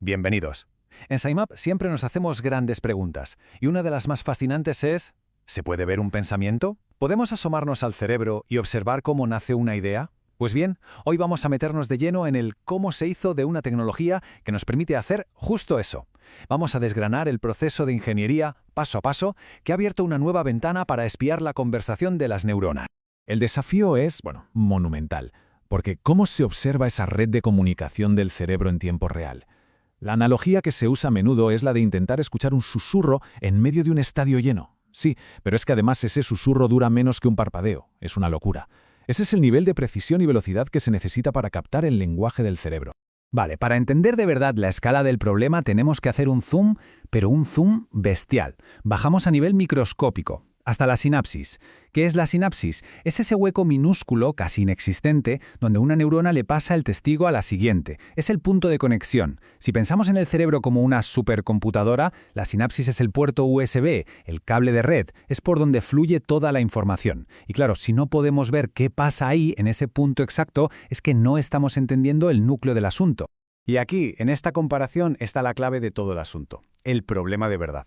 Bienvenidos. En SciMap siempre nos hacemos grandes preguntas, y una de las más fascinantes es, ¿se puede ver un pensamiento? ¿Podemos asomarnos al cerebro y observar cómo nace una idea? Pues bien, hoy vamos a meternos de lleno en el cómo se hizo de una tecnología que nos permite hacer justo eso. Vamos a desgranar el proceso de ingeniería paso a paso que ha abierto una nueva ventana para espiar la conversación de las neuronas. El desafío es, monumental, porque ¿cómo se observa esa red de comunicación del cerebro en tiempo real? La analogía que se usa a menudo es la de intentar escuchar un susurro en medio de un estadio lleno. Sí, pero es que además ese susurro dura menos que un parpadeo. Es una locura. Ese es el nivel de precisión y velocidad que se necesita para captar el lenguaje del cerebro. Vale, para entender de verdad la escala del problema tenemos que hacer un zoom, pero un zoom bestial. Bajamos a nivel microscópico, hasta la sinapsis. ¿Qué es la sinapsis? Es ese hueco minúsculo, casi inexistente, donde una neurona le pasa el testigo a la siguiente. Es el punto de conexión. Si pensamos en el cerebro como una supercomputadora, la sinapsis es el puerto USB, el cable de red, es por donde fluye toda la información. Y claro, si no podemos ver qué pasa ahí, en ese punto exacto, es que no estamos entendiendo el núcleo del asunto. Y aquí, en esta comparación, está la clave de todo el asunto, el problema de verdad.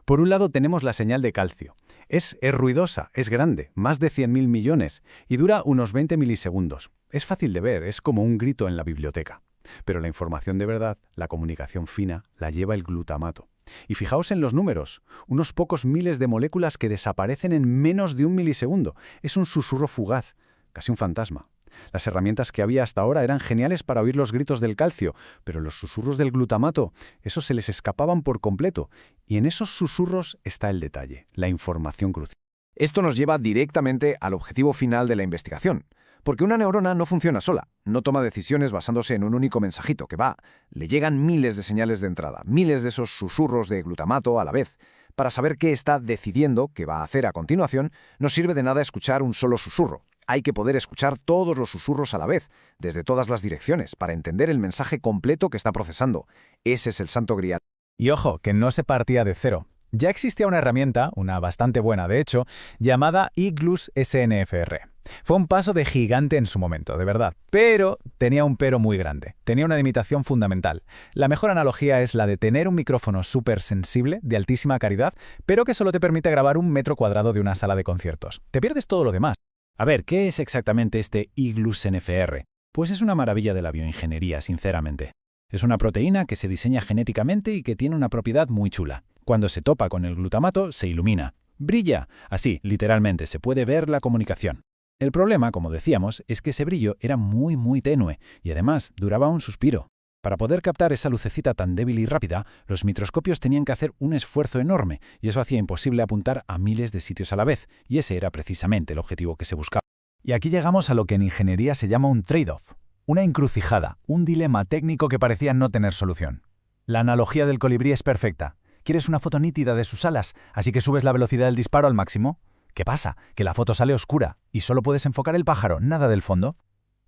Por un lado tenemos la señal de calcio. Es ruidosa, es grande, más de 100.000 millones, y dura unos 20 milisegundos. Es fácil de ver, es como un grito en la biblioteca. Pero la información de verdad, la comunicación fina, la lleva el glutamato. Y fijaos en los números, unos pocos miles de moléculas que desaparecen en menos de un milisegundo. Es un susurro fugaz, casi un fantasma. Las herramientas que había hasta ahora eran geniales para oír los gritos del calcio, pero los susurros del glutamato, esos se les escapaban por completo. Y en esos susurros está el detalle, la información crucial. Esto nos lleva directamente al objetivo final de la investigación. Porque una neurona no funciona sola, no toma decisiones basándose en un único mensajito que va. Le llegan miles de señales de entrada, miles de esos susurros de glutamato a la vez. Para saber qué está decidiendo, qué va a hacer a continuación, no sirve de nada escuchar un solo susurro. Hay que poder escuchar todos los susurros a la vez, desde todas las direcciones, para entender el mensaje completo que está procesando. Ese es el santo grial. Y ojo, que no se partía de cero. Ya existía una herramienta, una bastante buena de hecho, llamada Iglus SNFR. Fue un paso de gigante en su momento, de verdad. Pero tenía un pero muy grande. Tenía una limitación fundamental. La mejor analogía es la de tener un micrófono súper sensible, de altísima calidad, pero que solo te permite grabar 1 metro cuadrado de una sala de conciertos. Te pierdes todo lo demás. A ver, ¿qué es exactamente este Iglus NFR? Pues es una maravilla de la bioingeniería, sinceramente. Es una proteína que se diseña genéticamente y que tiene una propiedad muy chula. Cuando se topa con el glutamato, se ilumina. Brilla. Así, literalmente, se puede ver la comunicación. El problema, como decíamos, es que ese brillo era muy tenue y además duraba un suspiro. Para poder captar esa lucecita tan débil y rápida, los microscopios tenían que hacer un esfuerzo enorme y eso hacía imposible apuntar a miles de sitios a la vez, y ese era precisamente el objetivo que se buscaba. Y aquí llegamos a lo que en ingeniería se llama un trade-off, una encrucijada, un dilema técnico que parecía no tener solución. La analogía del colibrí es perfecta. ¿Quieres una foto nítida de sus alas, así que subes la velocidad del disparo al máximo? ¿Qué pasa? Que la foto sale oscura y solo puedes enfocar el pájaro, nada del fondo.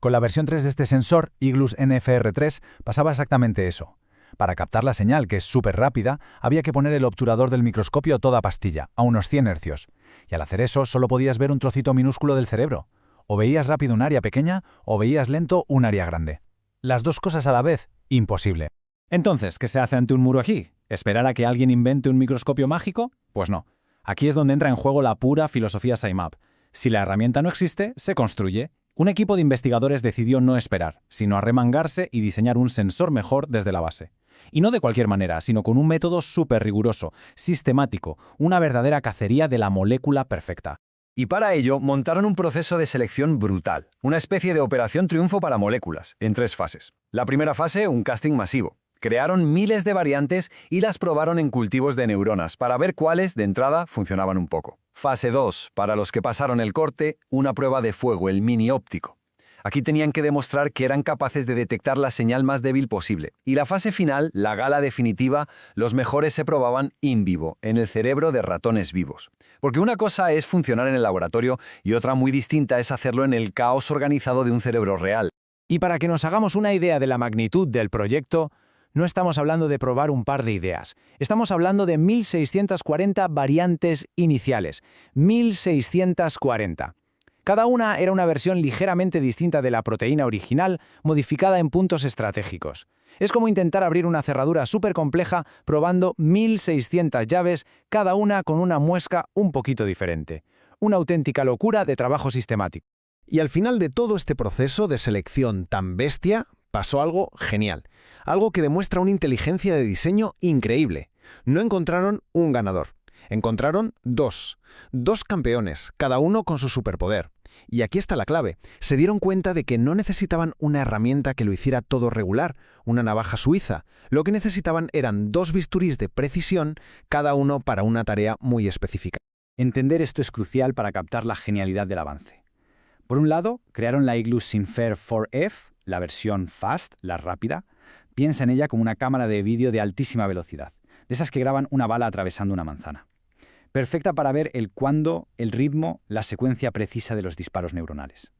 Con la versión 3 de este sensor, Iglus NFR3, pasaba exactamente eso. Para captar la señal, que es súper rápida, había que poner el obturador del microscopio a toda pastilla, a unos 100 hercios. Y al hacer eso, solo podías ver un trocito minúsculo del cerebro. O veías rápido un área pequeña, o veías lento un área grande. Las dos cosas a la vez, imposible. Entonces, ¿qué se hace ante un muro aquí? ¿Esperar a que alguien invente un microscopio mágico? Pues no. Aquí es donde entra en juego la pura filosofía SciMap. Si la herramienta no existe, se construye. Un equipo de investigadores decidió no esperar, sino arremangarse y diseñar un sensor mejor desde la base. Y no de cualquier manera, sino con un método súper riguroso, sistemático, una verdadera cacería de la molécula perfecta. Y para ello montaron un proceso de selección brutal, una especie de operación triunfo para moléculas, en 3 fases. La primera fase, un casting masivo. Crearon miles de variantes y las probaron en cultivos de neuronas para ver cuáles, de entrada, funcionaban un poco. Fase 2, para los que pasaron el corte, una prueba de fuego, el mini óptico. Aquí tenían que demostrar que eran capaces de detectar la señal más débil posible. Y la fase final, la gala definitiva, los mejores se probaban in vivo, en el cerebro de ratones vivos. Porque una cosa es funcionar en el laboratorio y otra muy distinta es hacerlo en el caos organizado de un cerebro real. Y para que nos hagamos una idea de la magnitud del proyecto, no estamos hablando de probar un par de ideas. Estamos hablando de 1.640 variantes iniciales. 1.640. Cada una era una versión ligeramente distinta de la proteína original, modificada en puntos estratégicos. Es como intentar abrir una cerradura súper compleja probando 1600 llaves, cada una con una muesca un poquito diferente. Una auténtica locura de trabajo sistemático. Y al final de todo este proceso de selección tan bestia, pasó algo genial. Algo que demuestra una inteligencia de diseño increíble. No encontraron un ganador. Encontraron dos campeones, cada uno con su superpoder. Y aquí está la clave. Se dieron cuenta de que no necesitaban una herramienta que lo hiciera todo regular, una navaja suiza. Lo que necesitaban eran dos bisturís de precisión, cada uno para una tarea muy específica. Entender esto es crucial para captar la genialidad del avance. Por un lado, crearon la Igloo Sinfer 4F, la versión fast, la rápida. Piensa en ella como una cámara de vídeo de altísima velocidad, de esas que graban una bala atravesando una manzana. Perfecta para ver el cuándo, el ritmo, la secuencia precisa de los disparos neuronales.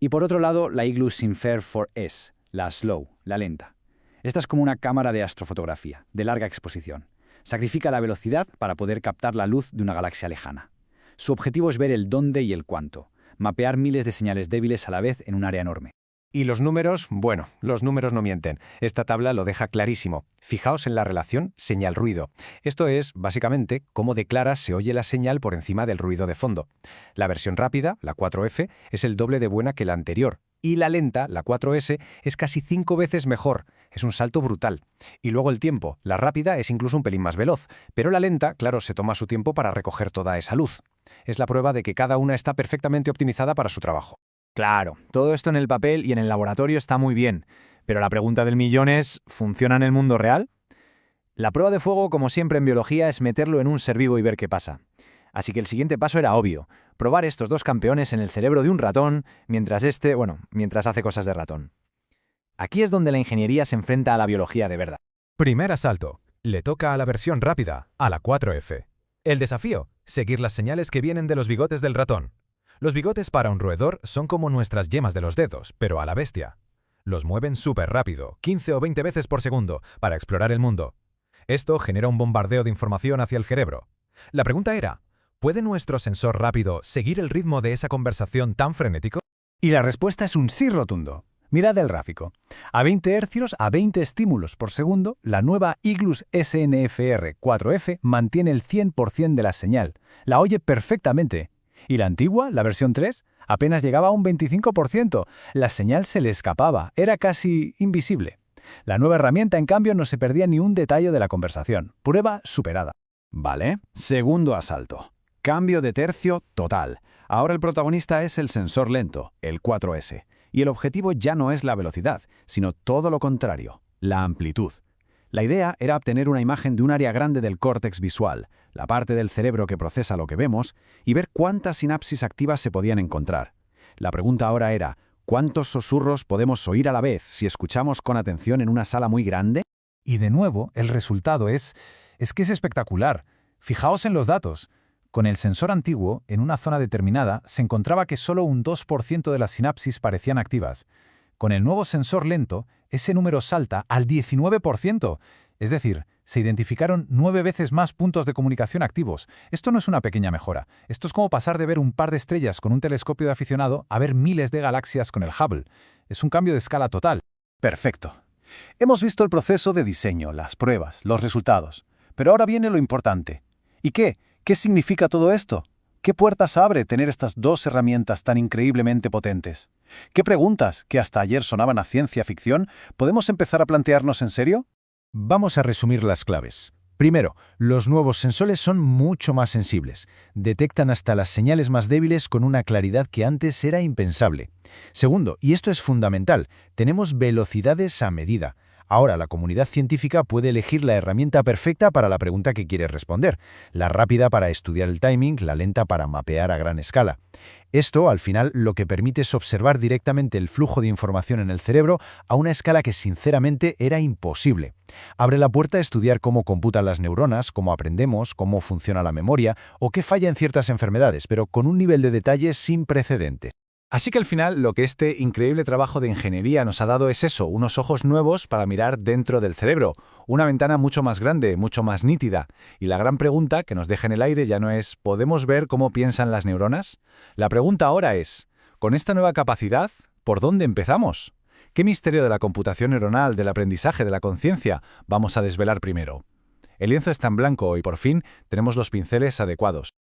Y por otro lado, la Igloo Sinfer 4S, la slow, la lenta. Esta es como una cámara de astrofotografía, de larga exposición. Sacrifica la velocidad para poder captar la luz de una galaxia lejana. Su objetivo es ver el dónde y el cuánto, mapear miles de señales débiles a la vez en un área enorme. Y los números, bueno, los números no mienten. Esta tabla lo deja clarísimo. Fijaos en la relación señal-ruido. Esto es, básicamente, cómo de clara se oye la señal por encima del ruido de fondo. La versión rápida, la 4F, es el doble de buena que la anterior. Y la lenta, la 4S, es casi 5 veces mejor. Es un salto brutal. Y luego el tiempo. La rápida es incluso un pelín más veloz, pero la lenta, claro, se toma su tiempo para recoger toda esa luz. Es la prueba de que cada una está perfectamente optimizada para su trabajo. Claro, todo esto en el papel y en el laboratorio está muy bien, pero la pregunta del millón es, ¿funciona en el mundo real? La prueba de fuego, como siempre en biología, es meterlo en un ser vivo y ver qué pasa. Así que el siguiente paso era obvio, probar estos dos campeones en el cerebro de un ratón mientras hace cosas de ratón. Aquí es donde la ingeniería se enfrenta a la biología de verdad. Primer asalto. Le toca a la versión rápida, a la 4F. El desafío, seguir las señales que vienen de los bigotes del ratón. Los bigotes para un roedor son como nuestras yemas de los dedos, pero a la bestia. Los mueven súper rápido, 15 o 20 veces por segundo, para explorar el mundo. Esto genera un bombardeo de información hacia el cerebro. La pregunta era, ¿puede nuestro sensor rápido seguir el ritmo de esa conversación tan frenético? Y la respuesta es un sí rotundo. Mirad el gráfico. A 20 hercios, a 20 estímulos por segundo, la nueva Igloo SNFR 4F mantiene el 100% de la señal. La oye perfectamente. Y la antigua, la versión 3, apenas llegaba a un 25%. La señal se le escapaba, era casi invisible. La nueva herramienta, en cambio, no se perdía ni un detalle de la conversación. Prueba superada. Vale, segundo asalto. Cambio de tercio total. Ahora el protagonista es el sensor lento, el 4S. Y el objetivo ya no es la velocidad, sino todo lo contrario, la amplitud. La idea era obtener una imagen de un área grande del córtex visual, la parte del cerebro que procesa lo que vemos, y ver cuántas sinapsis activas se podían encontrar. La pregunta ahora era, ¿cuántos susurros podemos oír a la vez si escuchamos con atención en una sala muy grande? Y de nuevo, el resultado es que es espectacular. Fijaos en los datos. Con el sensor antiguo, en una zona determinada, se encontraba que solo un 2% de las sinapsis parecían activas. Con el nuevo sensor lento, ese número salta al 19%. Es decir, se identificaron 9 veces más puntos de comunicación activos. Esto no es una pequeña mejora. Esto es como pasar de ver un par de estrellas con un telescopio de aficionado a ver miles de galaxias con el Hubble. Es un cambio de escala total. Perfecto. Hemos visto el proceso de diseño, las pruebas, los resultados. Pero ahora viene lo importante. ¿Y qué? ¿Qué significa todo esto? ¿Qué puertas abre tener estas dos herramientas tan increíblemente potentes? ¿Qué preguntas, que hasta ayer sonaban a ciencia ficción, podemos empezar a plantearnos en serio? Vamos a resumir las claves. Primero, los nuevos sensores son mucho más sensibles. Detectan hasta las señales más débiles con una claridad que antes era impensable. Segundo, y esto es fundamental, tenemos velocidades a medida. Ahora la comunidad científica puede elegir la herramienta perfecta para la pregunta que quiere responder, la rápida para estudiar el timing, la lenta para mapear a gran escala. Esto, al final, lo que permite es observar directamente el flujo de información en el cerebro a una escala que sinceramente era imposible. Abre la puerta a estudiar cómo computan las neuronas, cómo aprendemos, cómo funciona la memoria o qué falla en ciertas enfermedades, pero con un nivel de detalle sin precedentes. Así que al final lo que este increíble trabajo de ingeniería nos ha dado es eso, unos ojos nuevos para mirar dentro del cerebro, una ventana mucho más grande, mucho más nítida. Y la gran pregunta que nos deja en el aire ya no es ¿podemos ver cómo piensan las neuronas? La pregunta ahora es, ¿con esta nueva capacidad, por dónde empezamos? ¿Qué misterio de la computación neuronal, del aprendizaje, de la conciencia vamos a desvelar primero? El lienzo está en blanco y por fin tenemos los pinceles adecuados.